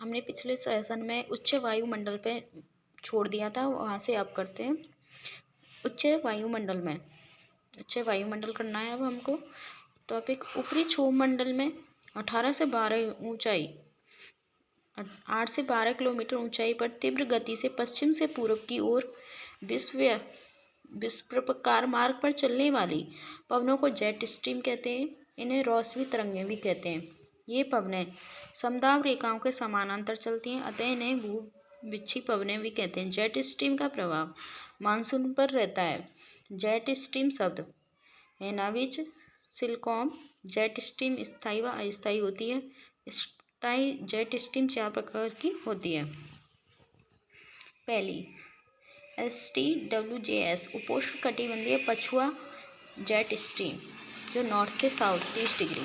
हमने पिछले सेशन में उच्च वायुमंडल पे छोड़ दिया था, वहाँ से अब करते हैं उच्च वायुमंडल में। उच्च वायुमंडल करना है अब हमको। टॉपिक ऊपरी क्षोभमंडल में 18 से 12 ऊंचाई 8 से 12 किलोमीटर ऊंचाई पर तीव्र गति से पश्चिम से पूर्व की ओर विश्वप्रकार मार्ग पर चलने वाली पवनों को जेट स्ट्रीम कहते हैं। इन्हें रौश्मी तरंगें भी कहते हैं। ये पवनें समदाब रेखाओं के समानांतर चलती हैं, अतः इन्हें भूविच्छी पवनें भी कहते हैं। जेट स्ट्रीम का प्रभाव मानसून पर रहता है। जेट स्ट्रीम शब्द एनाविज सिलकॉम। जेट स्ट्रीम स्थायी व अस्थायी होती है। स्थायी जेट स्ट्रीम 4 प्रकार की होती है। पहली STWJS उपोष्ण कटिबंधीय पछुआ जेट स्ट्रीम जो नॉर्थ से साउथ 30 डिग्री।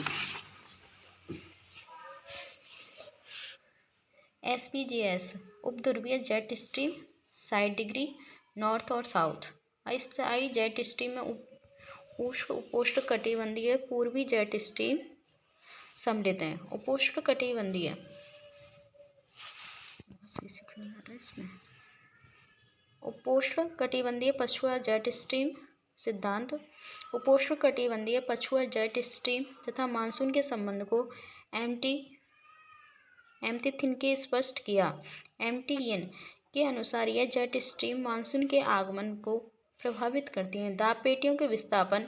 SPJS उपध्रुवीय जेट स्ट्रीम 60 डिग्री नॉर्थ और साउथ। अस्थायी जेट स्ट्रीम में उपोष्ण कटिबंधीय पूर्वी जेट स्ट्रीम सम्मिलित हैं। उपोष्ण कटिबंधीय उपोष्ण कटिबंधीय पछुआ जेट स्ट्रीम सिद्धांत। उपोष्ण कटिबंधीय पछुआ जेट स्ट्रीम तथा मानसून के संबंध को एम्तिथिन के स्पष्ट किया। एमटीएन के अनुसार यह जेट स्ट्रीम मानसून के आगमन को प्रभावित करती हैं। दाब पेटियों के विस्थापन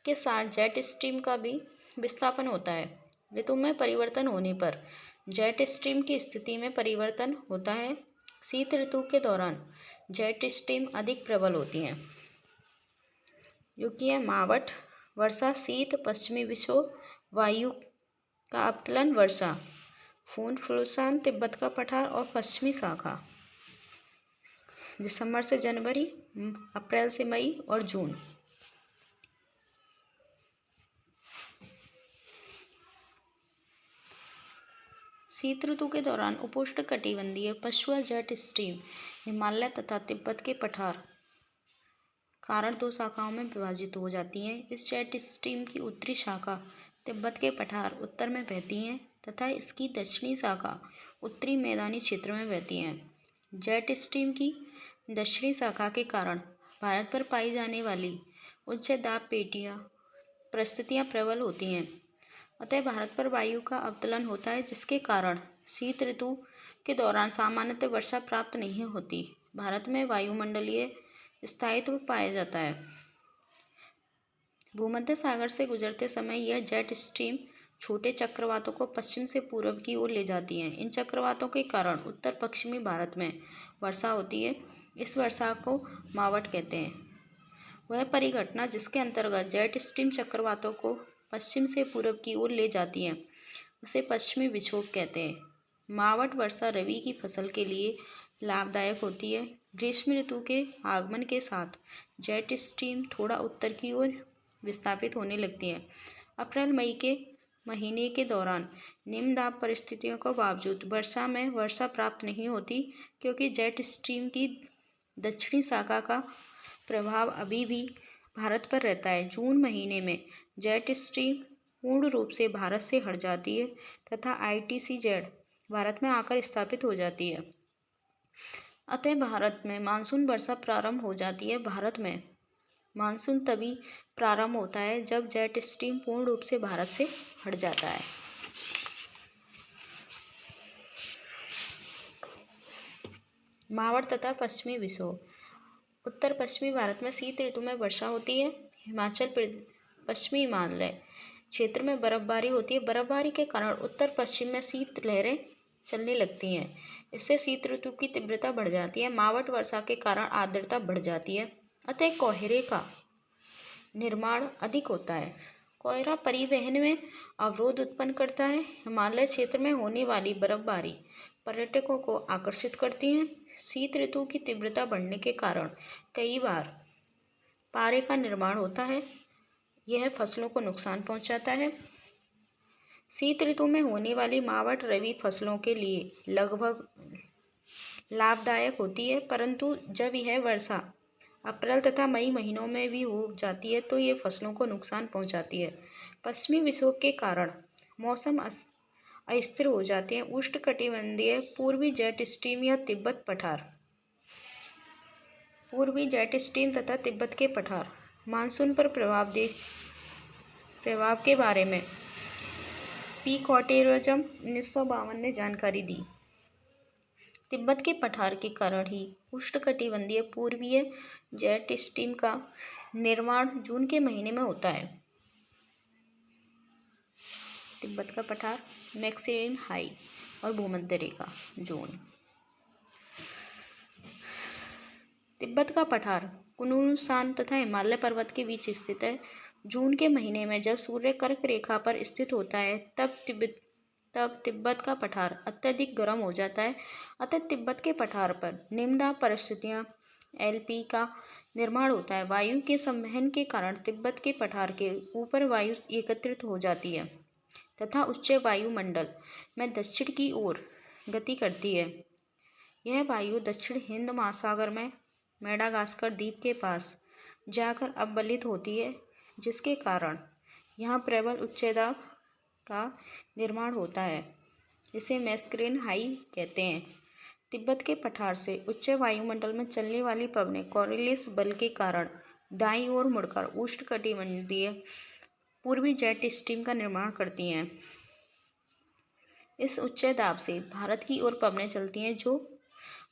के साथ जेट स्ट्रीम का भी विस्थापन होता है। ऋतु में परिवर्तन होने पर जेट स्ट्रीम की स्थिति में परिवर्तन होता है। शीत ऋतु के दौरान जेट स्ट्रीम अधिक प्रबल होती हैं। क्योंकि यह मावट वर्षा, शीत, पश्चिमी विक्षोभ, वायु का अवतलन, वर्षा, फून फुलसान, तिब्बत का पठार और पश्चिमी शाखा। दिसंबर से जनवरी, अप्रैल से मई और जून। शीत ऋतु के दौरान उपोष्ण कटिबंधीय पछुआ जेट स्ट्रीम हिमालय तथा तिब्बत के पठार कारण 2 शाखाओं में विभाजित हो जाती हैं। इस जेट स्ट्रीम की उत्तरी शाखा तिब्बत के पठार उत्तर में बहती हैं तथा इसकी दक्षिणी शाखा उत्तरी मैदानी क्षेत्र में बहती हैं। जेट स्ट्रीम की दक्षिणी शाखा के कारण भारत पर पाई जाने वाली उच्च दाब पेटियां परिस्थितियां प्रबल होती हैं। अतः भारत पर वायु का अवतलन होता है, जिसके कारण शीत ऋतु के दौरान सामान्यतः वर्षा प्राप्त नहीं होती। भारत में वायुमंडलीय स्थायित्व पाया जाता है। भूमध्य सागर से गुजरते समय यह जेट स्ट्रीम छोटे चक्रवातों को पश्चिम से पूर्व की ओर ले जाती है। इन चक्रवातों के कारण उत्तर पश्चिमी भारत में वर्षा होती है। इस वर्षा को मावट कहते हैं। वह परिघटना जिसके अंतर्गत जेट स्ट्रीम चक्रवातों को पश्चिम से पूर्व की ओर ले जाती है उसे पश्चिमी विक्षोभ कहते हैं। मावट वर्षा रबी की फसल के लिए लाभदायक होती है। ग्रीष्म ऋतु के आगमन के साथ जेट स्ट्रीम थोड़ा उत्तर की ओर विस्थापित होने लगती है। अप्रैल मई के महीने के दौरान निम्न दाब परिस्थितियों के बावजूद वर्षा में वर्षा प्राप्त नहीं होती, क्योंकि जेट स्ट्रीम की दक्षिणी शाखा का प्रभाव अभी भी भारत पर रहता है। जून महीने में जेट स्ट्रीम पूर्ण रूप से भारत से हट जाती है तथा ITCZ भारत में आकर स्थापित हो जाती है। अतः भारत में मानसून वर्षा प्रारंभ हो जाती है। भारत में मानसून तभी प्रारंभ होता है जब जेट स्ट्रीम पूर्ण रूप से भारत से हट जाता है। मावट तथा पश्चिमी विक्षोभ। उत्तर पश्चिमी भारत में शीत ऋतु में वर्षा होती है। हिमाचल पश्चिमी हिमालय क्षेत्र में बर्फबारी होती है। बर्फबारी के कारण उत्तर पश्चिम में शीत लहरें चलने लगती हैं। इससे शीत ऋतु की तीव्रता बढ़ जाती है। मावट वर्षा के कारण आर्द्रता बढ़ जाती है, अतः कोहरे का निर्माण अधिक होता है। कोहरा परिवहन में अवरोध उत्पन्न करता है। हिमालय क्षेत्र में होने वाली बर्फबारी पर्यटकों को आकर्षित करती है। शीत ऋतु की तीव्रता बढ़ने के कारण कई बार पारे का निर्माण होता है। यह फसलों को नुकसान पहुंचाता है। शीत ऋतु में होने वाली मावट रबी फसलों के लिए लगभग लाभदायक होती है, परंतु जब यह वर्षा अप्रैल तथा मई महीनों में भी हो जाती है तो ये फसलों को नुकसान पहुंचाती है। पश्चिमी विक्षोभ के कारण मौसम अस्थिर हो जाती हैं। उष्णकटिबंधीय पूर्वी जेट स्ट्रीम या तिब्बत पठार। पूर्वी जेट स्ट्रीम तथा तिब्बत के पठार। मानसून पर प्रभाव के बारे में पी कॉटेरिज्म 1952 ने जानकारी दी। तिब्बत के पठार के कारण ही उष्णकटिबंधीय पूर्वीय जेट स्ट्रीम का निर्माण जून के महीने में होता है। तिब्बत का पठार, मैक्सिलिन हाई और भूमध्य रेखा जोन। तिब्बत का पठार कुनलुसान तथा हिमालय पर्वत के बीच स्थित है। जून के महीने में जब सूर्य कर्क रेखा पर स्थित होता है तब तिब्बत का पठार अत्यधिक गर्म हो जाता है। अतः तिब्बत के पठार पर निम्नदाब परिस्थितियां LP का निर्माण होता है। वायु के संवहन के कारण तिब्बत के पठार के ऊपर वायु एकत्रित हो जाती है तथा उच्च वायुमंडल में दक्षिण की ओर गति करती है। यह वायु दक्षिण हिंद महासागर में मेडागास्कर द्वीप के पास जाकर अवलित होती है, जिसके कारण यहाँ प्रबल उच्च दाब का निर्माण होता है। इसे मैक्सिलिन हाई कहते हैं। तिब्बत के पठार से उच्च वायुमंडल में चलने वाली पवनें कॉरियोलिस बल के कारण दाईं ओर मुड़कर उष्णकटिबंधीय पूर्वी जेट स्ट्रीम का निर्माण करती हैं। इस उच्च दाब से भारत की ओर पवनें चलती हैं जो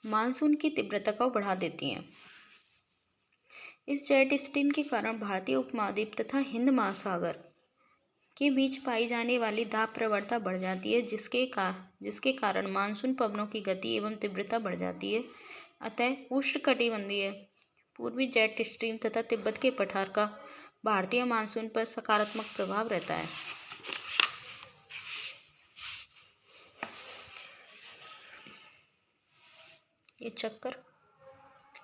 मानसून की तीव्रता को बढ़ा देती हैं। इस जेट स्ट्रीम के कारण भारतीय उपमहाद्वीप तथा हिंद महासागर के बीच पाई जाने वाली दाब प्रवणता बढ़ जाती है, जिसके कारण मानसून पवनों की गति एवं तीव्रता बढ़ जाती है। अतः उष्णकटिबंधीय पूर्वी जेट स्ट्रीम तथा तिब्बत के पठार का भारतीय मानसून पर सकारात्मक प्रभाव रहता है। ये चक्कर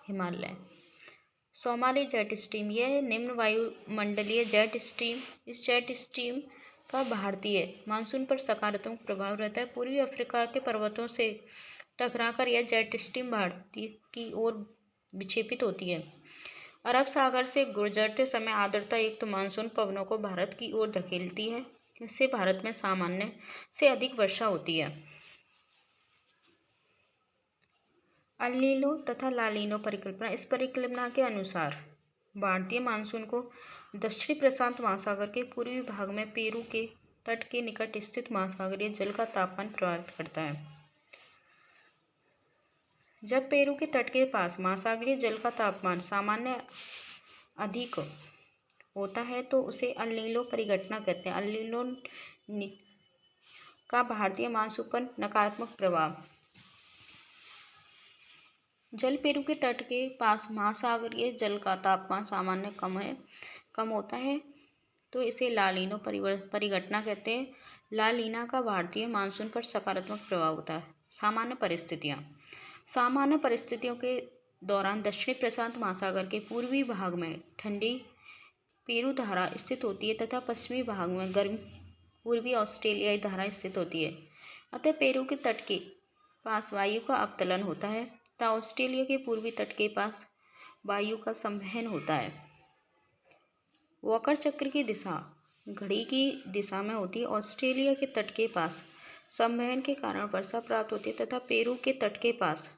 हिमालय। सोमाली जेट स्ट्रीम, यह निम्न वायुमंडलीय जेट स्ट्रीम, इस जेट स्ट्रीम का भारतीय मानसून पर सकारात्मक प्रभाव रहता है। पूर्वी अफ्रीका के पर्वतों से टकराकर यह जेट स्ट्रीम भारतीय की ओर विक्षेपित होती है। अरब सागर से गुजरते समय आर्द्रता युक्त मानसून पवनों को भारत की ओर धकेलती है। इससे भारत में सामान्य से अधिक वर्षा होती है। अल नीनो तथा ला नीनो परिकल्पना। इस परिकल्पना के अनुसार भारतीय मानसून को दक्षिणी प्रशांत महासागर के पूर्वी भाग में पेरू के तट के निकट स्थित महासागरीय जल का तापमान प्रभावित करता है। जब पेरू के तट के पास महासागरीय जल का तापमान सामान्य अधिक होता है तो उसे अल नीनो परिघटना कहते हैं। अल नीनो का भारतीय मानसून पर नकारात्मक प्रभाव। जल पेरू के तट के पास महासागरीय जल का तापमान सामान्य कम होता है तो इसे ला नीनो परिघटना कहते हैं। ला नीना का भारतीय मानसून पर सकारात्मक प्रभाव होता है। सामान्य परिस्थितियों के दौरान दक्षिणी प्रशांत महासागर के पूर्वी भाग में ठंडी पेरू धारा स्थित होती है तथा पश्चिमी भाग में गर्म पूर्वी ऑस्ट्रेलियाई धारा स्थित होती है। अतः पेरू के तट के पास वायु का अवतलन होता है तथा ऑस्ट्रेलिया के पूर्वी तट के पास वायु का संवहन होता है। वॉकर चक्र की दिशा घड़ी की दिशा में होती है। ऑस्ट्रेलिया के तट के पास संवहन के कारण वर्षा प्राप्त होती है तथा पेरू के तट के पास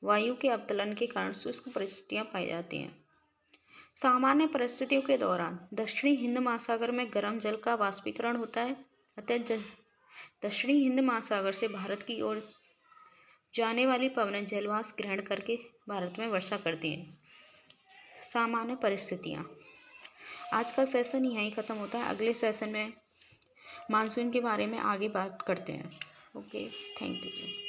वायु के अवतलन के कारण शुष्क परिस्थितियां पाई जाती हैं। सामान्य परिस्थितियों के दौरान दक्षिणी हिंद महासागर में गर्म जल का वाष्पीकरण होता है। अतः दक्षिणी हिंद महासागर से भारत की ओर जाने वाली पवनें जलवाष्प ग्रहण करके भारत में वर्षा करती हैं। सामान्य परिस्थितियाँ। आज का सेशन यहीं ख़त्म होता है। अगले सेशन में मानसून के बारे में आगे बात करते हैं। Okay, thank you.